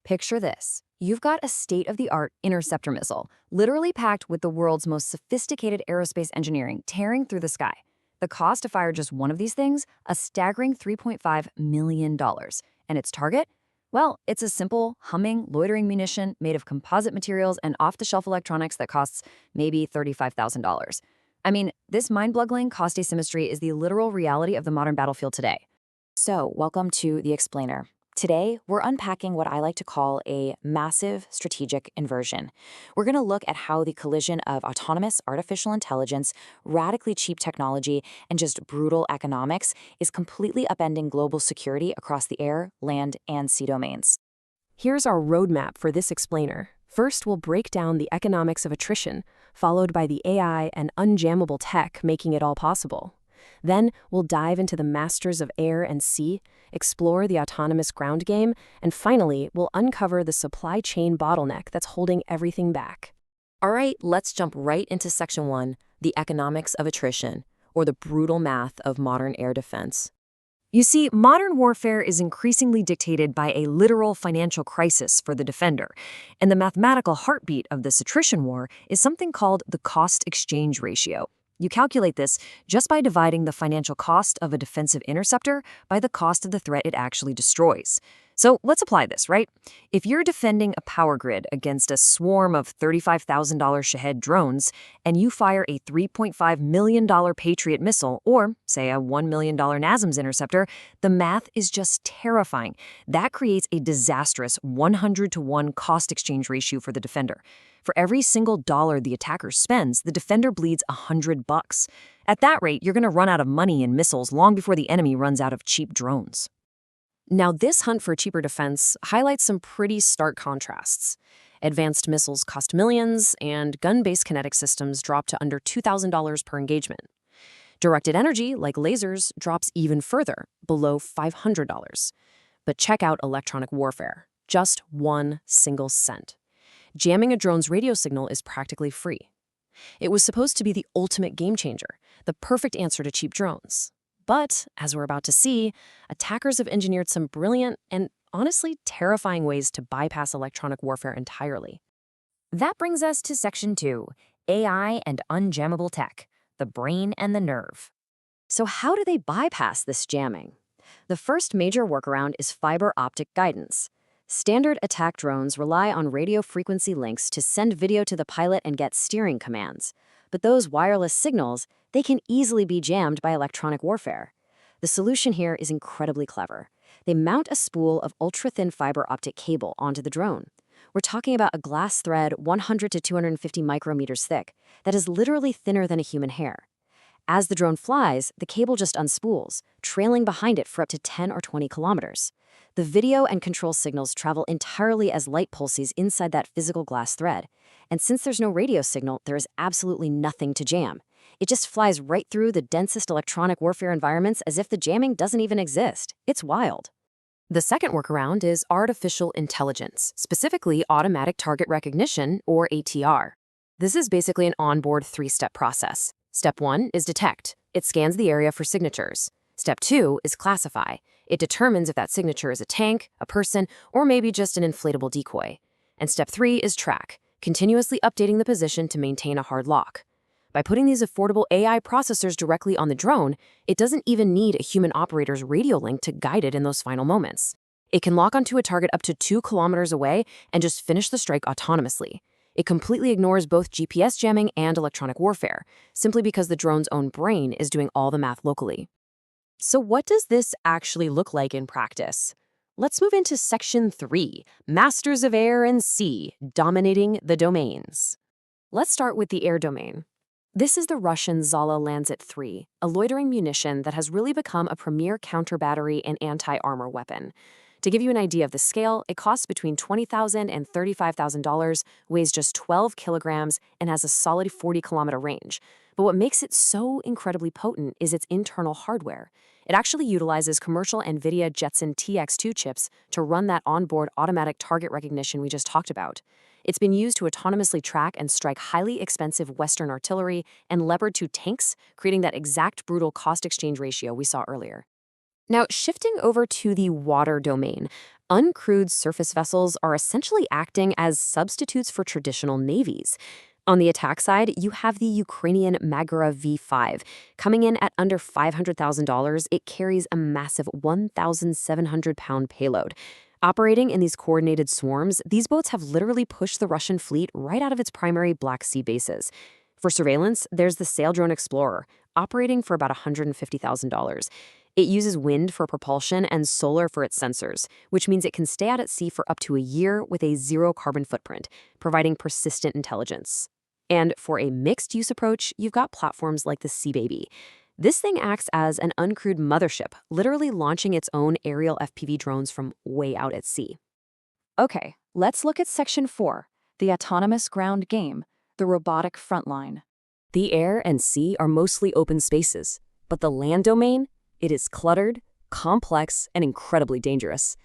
Picture this. You've got a state-of-the-art interceptor missile, literally packed with the world's most sophisticated aerospace engineering tearing through the sky. The cost to fire just one of these things, a staggering $3.5 million. And its target? Well, it's a simple, humming, loitering munition made of composite materials and off-the-shelf electronics that costs maybe $35,000. I mean, this mind-boggling cost asymmetry is the literal reality of the modern battlefield today. So, welcome to The Explainer. Today, we're unpacking what I like to call a massive strategic inversion. We're going to look at how the collision of autonomous artificial intelligence, radically cheap technology, and just brutal economics is completely upending global security across the air, land, and sea domains. Here's our roadmap for this explainer. First, we'll break down the economics of attrition, followed by the AI and unjammable tech making it all possible. Then, we'll dive into the masters of air and sea, explore the autonomous ground game, and finally, we'll uncover the supply chain bottleneck that's holding everything back. All right, let's jump right into Section 1, the economics of attrition, or the brutal math of modern air defense. You see, modern warfare is increasingly dictated by a literal financial crisis for the defender, and the mathematical heartbeat of this attrition war is something called the cost-exchange ratio. You calculate this just by dividing the financial cost of a defensive interceptor by the cost of the threat it actually destroys. So let's apply this, right? If you're defending a power grid against a swarm of $35,000 Shahed drones, and you fire a $3.5 million Patriot missile, or, say, a $1 million NASAMS interceptor, the math is just terrifying. That creates a disastrous 100-to-1 cost-exchange ratio for the defender. For every single dollar the attacker spends, the defender bleeds $100. At that rate, you're going to run out of money in missiles long before the enemy runs out of cheap drones. Now, this hunt for cheaper defense highlights some pretty stark contrasts. Advanced missiles cost millions, and gun-based kinetic systems drop to under $2,000 per engagement. Directed energy, like lasers, drops even further, below $500. But check out electronic warfare. Just 1 single cent. Jamming a drone's radio signal is practically free. It was supposed to be the ultimate game changer, the perfect answer to cheap drones. But, as we're about to see, attackers have engineered some brilliant and honestly terrifying ways to bypass electronic warfare entirely. That brings us to Section 2, AI and unjammable tech, the brain and the nerve. So how do they bypass this jamming? The first major workaround is fiber-optic guidance. Standard attack drones rely on radio frequency links to send video to the pilot and get steering commands. But those wireless signals, they can easily be jammed by electronic warfare. The solution here is incredibly clever. They mount a spool of ultra-thin fiber optic cable onto the drone. We're talking about a glass thread 100 to 250 micrometers thick that is literally thinner than a human hair. As the drone flies, the cable just unspools, trailing behind it for up to 10 or 20 kilometers. The video and control signals travel entirely as light pulses inside that physical glass thread. And since there's no radio signal, there is absolutely nothing to jam. It just flies right through the densest electronic warfare environments as if the jamming doesn't even exist. It's wild. The second workaround is artificial intelligence, specifically automatic target recognition, or ATR. This is basically an onboard 3-step process. Step 1 is detect. It scans the area for signatures. Step 2 is classify. It determines if that signature is a tank, a person, or maybe just an inflatable decoy. And Step 3 is track, continuously updating the position to maintain a hard lock. By putting these affordable AI processors directly on the drone, it doesn't even need a human operator's radio link to guide it in those final moments. It can lock onto a target up to 2 kilometers away and just finish the strike autonomously. It completely ignores both GPS jamming and electronic warfare, simply because the drone's own brain is doing all the math locally. So what does this actually look like in practice? Let's move into Section 3, Masters of Air and Sea, Dominating the Domains. Let's start with the air domain. This is the Russian Zala Lancet 3, a loitering munition that has really become a premier counter-battery and anti-armor weapon. To give you an idea of the scale, it costs between $20,000 and $35,000, weighs just 12 kilograms, and has a solid 40-kilometer range. But what makes it so incredibly potent is its internal hardware. It actually utilizes commercial Nvidia Jetson TX2 chips to run that onboard automatic target recognition we just talked about. It's been used to autonomously track and strike highly expensive Western artillery and Leopard 2 tanks, creating that exact brutal cost-exchange ratio we saw earlier. Now, shifting over to the water domain, Uncrewed surface vessels are essentially acting as substitutes for traditional navies. On the attack side, you have the Ukrainian Magura V5. Coming in at under $500,000, it carries a massive 1,700-pound payload. Operating in these coordinated swarms, these boats have literally pushed the Russian fleet right out of its primary Black Sea bases. For surveillance, there's the Sail Drone Explorer, operating for about $150,000. It uses wind for propulsion and solar for its sensors, which means it can stay out at sea for up to a year with a zero carbon footprint, providing persistent intelligence. And for a mixed-use approach, you've got platforms like the Sea Baby. This thing acts as an uncrewed mothership, literally launching its own aerial FPV drones from way out at sea. Okay, let's look at Section 4, the autonomous ground game, the robotic frontline. The air and sea are mostly open spaces, but the land domain, it is cluttered, complex, and incredibly dangerous.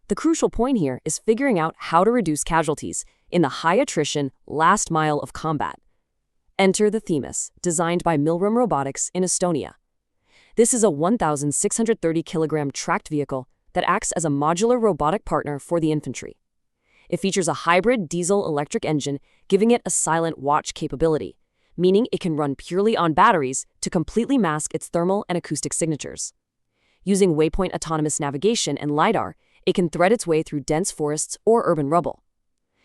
The crucial point here is figuring out how to reduce casualties in the high-attrition last mile of combat. Enter the Themis, designed by Milram Robotics in Estonia. This is a 1,630-kilogram tracked vehicle that acts as a modular robotic partner for the infantry. It features a hybrid diesel-electric engine, giving it a silent watch capability, meaning it can run purely on batteries to completely mask its thermal and acoustic signatures. Using waypoint autonomous navigation and LiDAR, it can thread its way through dense forests or urban rubble.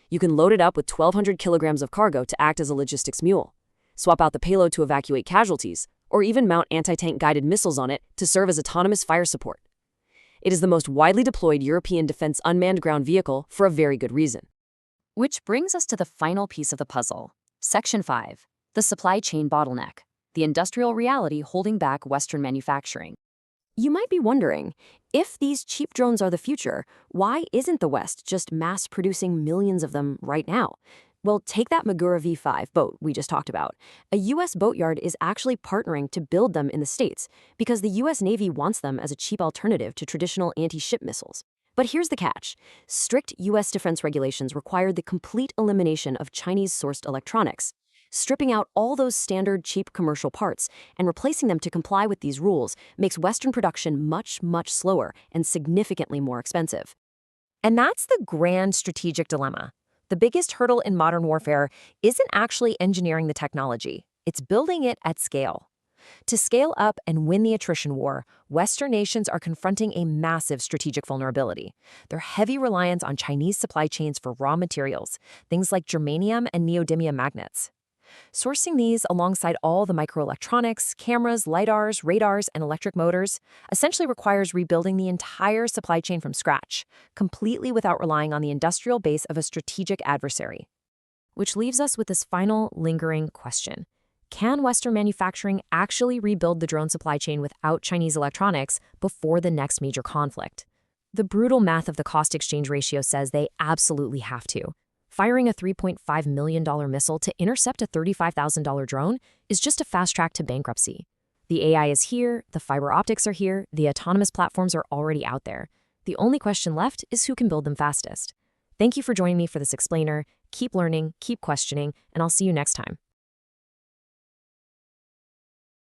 You can load it up with 1,200 kilograms of cargo to act as a logistics mule, swap out the payload to evacuate casualties, or even mount anti-tank guided missiles on it to serve as autonomous fire support. It is the most widely deployed European defense unmanned ground vehicle for a very good reason. Which brings us to the final piece of the puzzle. Section 5. The supply chain bottleneck. The industrial reality holding back Western manufacturing. You might be wondering, if these cheap drones are the future, why isn't the West just mass-producing millions of them right now? Well, take that Magura V5 boat we just talked about. A U.S. boatyard is actually partnering to build them in the States because the U.S. Navy wants them as a cheap alternative to traditional anti-ship missiles. But here's the catch. Strict U.S. defense regulations require the complete elimination of Chinese-sourced electronics. Stripping out all those standard cheap commercial parts and replacing them to comply with these rules makes Western production much, much slower and significantly more expensive. And that's the grand strategic dilemma. The biggest hurdle in modern warfare isn't actually engineering the technology, it's building it at scale. To scale up and win the attrition war, Western nations are confronting a massive strategic vulnerability. Their heavy reliance on Chinese supply chains for raw materials, things like germanium and neodymium magnets. Sourcing these alongside all the microelectronics, cameras, LiDARs, radars, and electric motors essentially requires rebuilding the entire supply chain from scratch, completely without relying on the industrial base of a strategic adversary. Which leaves us with this final, lingering question. Can Western manufacturing actually rebuild the drone supply chain without Chinese electronics before the next major conflict? The brutal math of the cost exchange ratio says they absolutely have to. Firing a $3.5 million missile to intercept a $35,000 drone is just a fast track to bankruptcy. The AI is here, the fiber optics are here, the autonomous platforms are already out there. The only question left is who can build them fastest. Thank you for joining me for this explainer. Keep learning, keep questioning, and I'll see you next time.